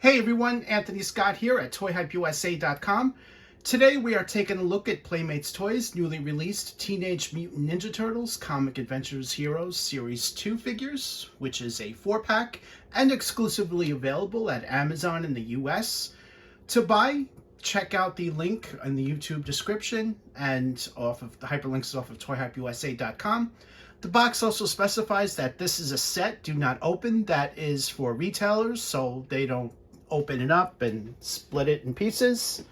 Hey everyone, Anthony Scott here at ToyHypeUSA.com. Today we are taking a look at Playmates Toys' newly released Teenage Mutant Ninja Turtles Comic Adventures Heroes Series 2 figures, which is a 4-pack and exclusively available at Amazon in the US. To buy, check out the link in the YouTube description and off of the hyperlinks off of ToyHypeUSA.com. The box also specifies that this is a set, do not open, that is for retailers, so they don't open it up and split it in pieces.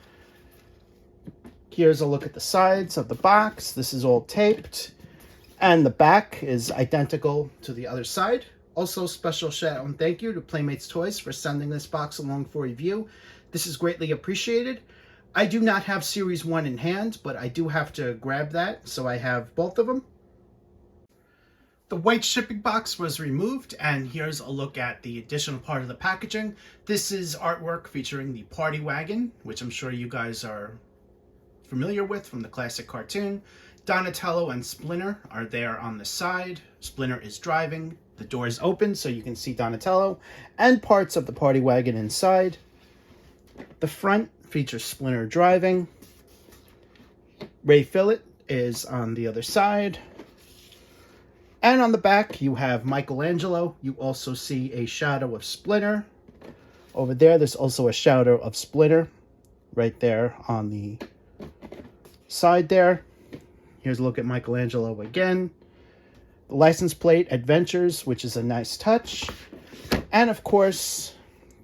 Here's a look at the sides of the box. This is all taped, and the back is identical to the other side. Also, special shout out and thank you to Playmates Toys for sending this box along for review. This is greatly appreciated. I do not have Series 1 in hand, but I do have to grab that, so I have both of them. The white shipping box was removed, and here's a look at the additional part of the packaging. This is artwork featuring the Party Wagon, which I'm sure you guys are familiar with from the classic cartoon. Donatello and Splinter are there on the side. Splinter is driving. The door is open so you can see Donatello and parts of the Party Wagon inside. The front features Splinter driving. Fillet is on the other side. And on the back, you have Michelangelo. You also see a shadow of Splinter. Over there, there's also a shadow of Splinter right there on the side there. Here's a look at Michelangelo again. The license plate, Adventures, which is a nice touch. And of course,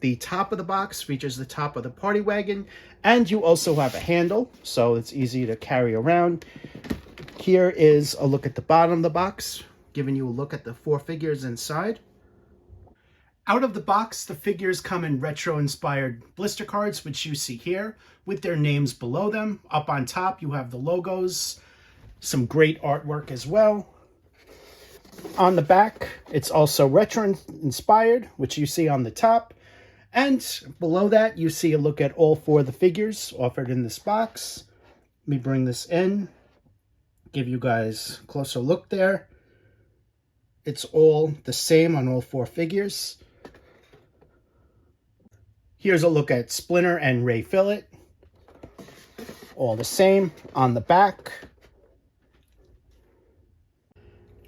the top of the box features the top of the Party Wagon. And you also have a handle, so it's easy to carry around. Here is a look at the bottom of the box, giving you a look at the 4 figures inside. Out of the box, the figures come in retro-inspired blister cards, which you see here, with their names below them. Up on top, you have the logos, some great artwork as well. On the back, it's also retro-inspired, which you see on the top. And below that, you see a look at all 4 of the figures offered in this box. Let me bring this in, give you guys a closer look there. It's all the same on all 4 figures. Here's a look at Splinter and Fillet. All the same on the back.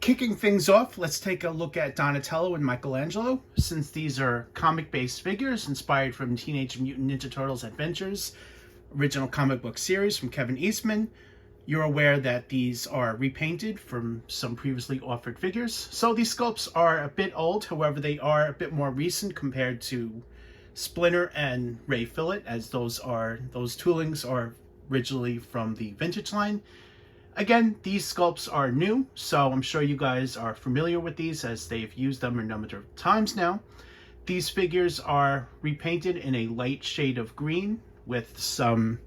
Kicking things off, let's take a look at Donatello and Michelangelo. Since these are comic-based figures inspired from Teenage Mutant Ninja Turtles Adventures, original comic book series from Kevin Eastman, you're aware that these are repainted from some previously offered figures. So these sculpts are a bit old, however they are a bit more recent compared to Splinter and Fillet, as those toolings are originally from the vintage line. Again, these sculpts are new, so I'm sure you guys are familiar with these as they've used them a number of times now. These figures are repainted in a light shade of green with some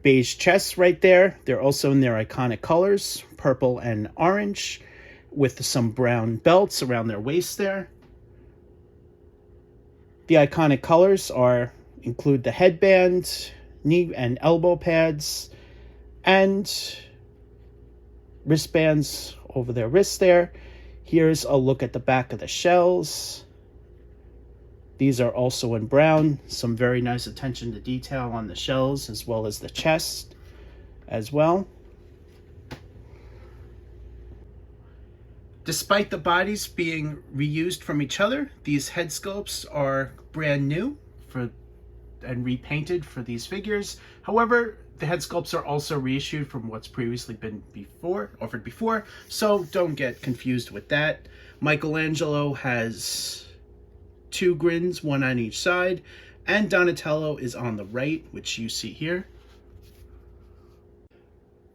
beige chests right there. They're also in their iconic colors, purple and orange, with some brown belts around their waist there. The iconic colors include the headband, knee and elbow pads, and wristbands over their wrists there. Here's a look at the back of the shells. These are also in brown. Some very nice attention to detail on the shells as well as the chest as well. Despite the bodies being reused from each other, these head sculpts are brand new and repainted for these figures. However, the head sculpts are also reissued from what's previously been offered before, so don't get confused with that. Michelangelo has 2 grins, 1 on each side, and Donatello is on the right, which you see here.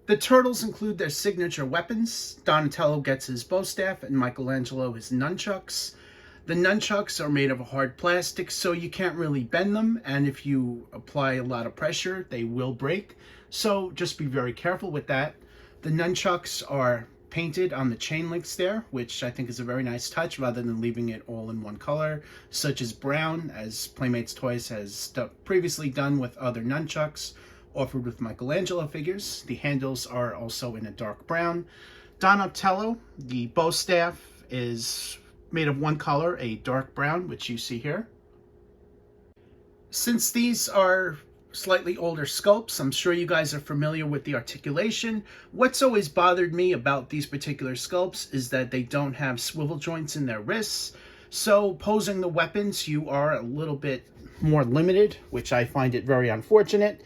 The Turtles include their signature weapons. Donatello gets his bow staff and Michelangelo his nunchucks. The nunchucks are made of a hard plastic, so you can't really bend them, and if you apply a lot of pressure, they will break. So just be very careful with that. The nunchucks are painted on the chain links there, which I think is a very nice touch rather than leaving it all in one color, such as brown, as Playmates Toys has previously done with other nunchucks offered with Michelangelo figures. The handles are also in a dark brown. Donatello, the bow staff, is made of one color, a dark brown, which you see here. Since these are slightly older sculpts, I'm sure you guys are familiar with the articulation. What's always bothered me about these particular sculpts is that they don't have swivel joints in their wrists. So posing the weapons, you are a little bit more limited, which I find it very unfortunate.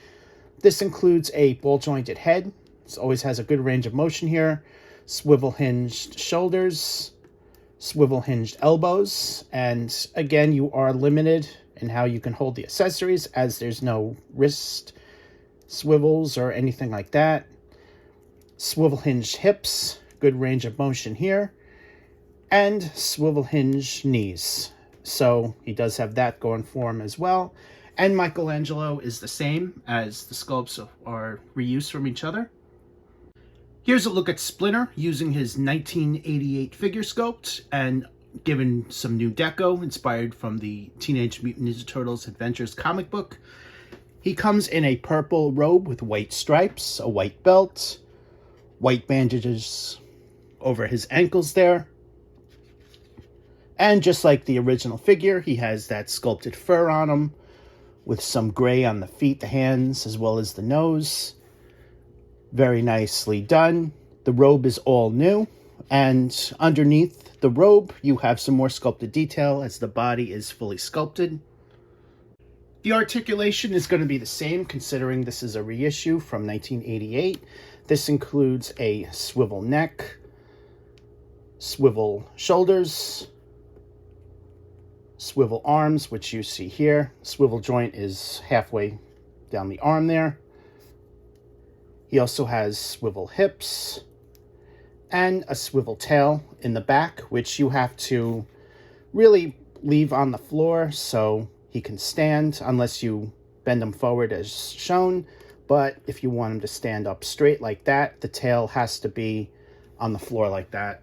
This includes a ball jointed head. This always has a good range of motion here. Swivel hinged shoulders, swivel hinged elbows, and again, you are limited in how you can hold the accessories, as there's no wrist swivels or anything like that. Swivel hinged hips, good range of motion here, and swivel hinged knees. So he does have that going for him as well. And Michelangelo is the same, as the sculpts are reused from each other. Here's a look at Splinter using his 1988 figure sculpt and given some new deco inspired from the Teenage Mutant Ninja Turtles Adventures comic book. He comes in a purple robe with white stripes, a white belt, white bandages over his ankles there. And just like the original figure, he has that sculpted fur on him with some gray on the feet, the hands, as well as the nose. Very nicely done. The robe is all new, and underneath the robe you have some more sculpted detail as the body is fully sculpted. The articulation is going to be the same, considering this is a reissue from 1988. This includes a swivel neck, swivel shoulders, swivel arms, which you see here. Swivel joint is halfway down the arm there. He also has swivel hips and a swivel tail in the back, which you have to really leave on the floor so he can stand, unless you bend him forward as shown. But if you want him to stand up straight like that, the tail has to be on the floor like that.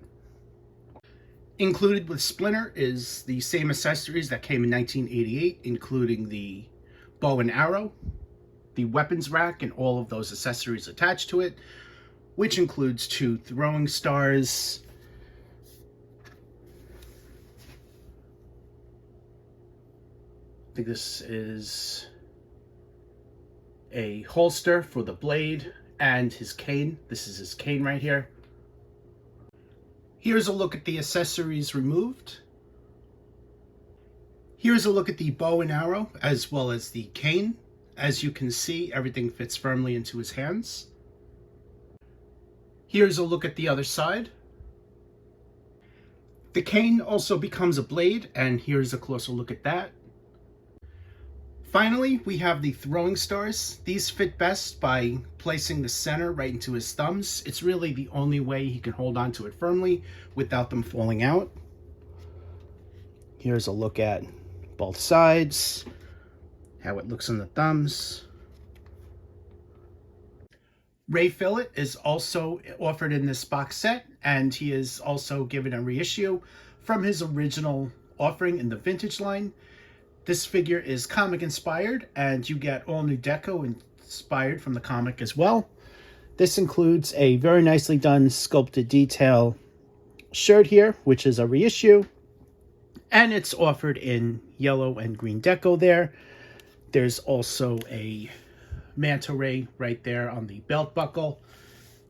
Included with Splinter is the same accessories that came in 1988, including the bow and arrow, the weapons rack, and all of those accessories attached to it, which includes 2 throwing stars, I think this is a holster for the blade, and his cane. This is his cane right here. Here's a look at the accessories removed. Here's a look at the bow and arrow, as well as the cane. As you can see, everything fits firmly into his hands. Here's a look at the other side. The cane also becomes a blade, and here's a closer look at that. Finally, we have the throwing stars. These fit best by placing the center right into his thumbs. It's really the only way he can hold on to it firmly without them falling out. Here's a look at both sides, how it looks on the thumbs. Ray Fillet is also offered in this box set, and he is also given a reissue from his original offering in the vintage line. This figure is comic inspired, and you get all new deco inspired from the comic as well. This includes a very nicely done sculpted detail shirt here, which is a reissue, and it's offered in yellow and green deco there. There's also a manta ray right there on the belt buckle.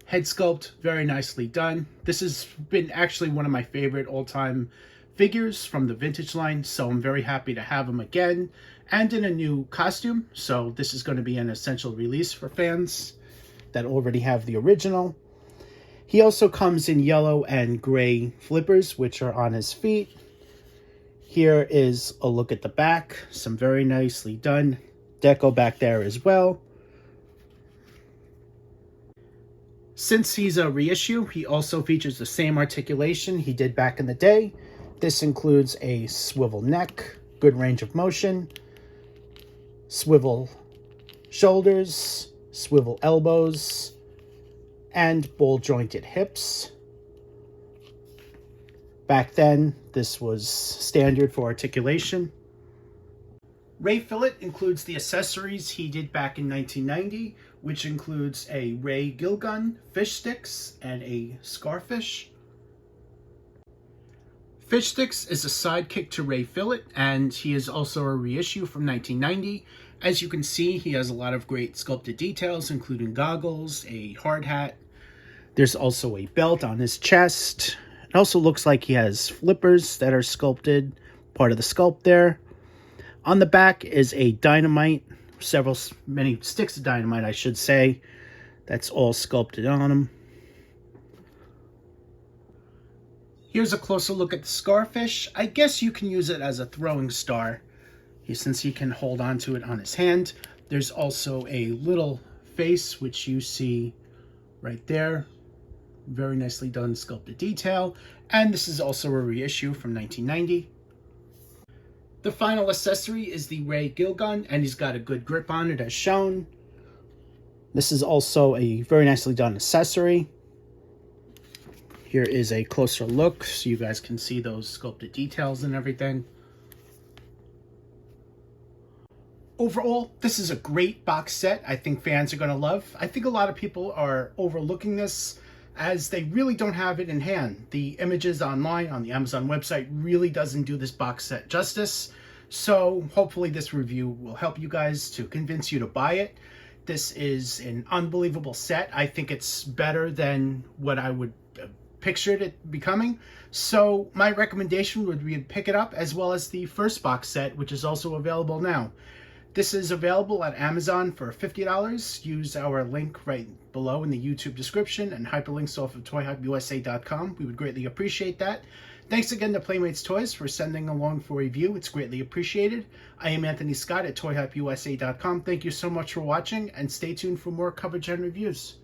Head sculpt, very nicely done. This has been actually one of my favorite all-time figures from the vintage line, so I'm very happy to have him again and in a new costume. So this is going to be an essential release for fans that already have the original. He also comes in yellow and gray flippers, which are on his feet. Here is a look at the back, some very nicely done deco back there as well. Since he's a reissue, he also features the same articulation he did back in the day. This includes a swivel neck, good range of motion, swivel shoulders, swivel elbows, and ball jointed hips. Back then, this was standard for articulation. Ray Fillet includes the accessories he did back in 1990, which includes a Ray gill gun, fish sticks, and a scarfish. Fish Sticks is a sidekick to Ray Fillet, and he is also a reissue from 1990. As you can see, he has a lot of great sculpted details, including goggles, a hard hat. There's also a belt on his chest. It also looks like he has flippers that are sculpted, part of the sculpt there. On the back is a dynamite, many sticks of dynamite, I should say. That's all sculpted on him. Here's a closer look at the Scarfish. I guess you can use it as a throwing star, since he can hold on to it on his hand. There's also a little face, which you see right there. Very nicely done sculpted detail. And this is also a reissue from 1990. The final accessory is the Ray Gill Gun, and he's got a good grip on it as shown. This is also a very nicely done accessory. Here is a closer look so you guys can see those sculpted details and everything. Overall, this is a great box set I think fans are going to love. I think a lot of people are overlooking this as they really don't have it in hand. The images online on the Amazon website really doesn't do this box set justice. So hopefully this review will help you guys to convince you to buy it. This is an unbelievable set. I think it's better than what I would pictured it becoming. So my recommendation would be to pick it up, as well as the first box set, which is also available now. This is available at Amazon for $50. Use our link right below in the YouTube description and hyperlinks off of toyhypeusa.com. We would greatly appreciate that. Thanks again to Playmates Toys for sending along for review. It's greatly appreciated. I am Anthony Scott at toyhypeusa.com. Thank you so much for watching, and stay tuned for more coverage and reviews.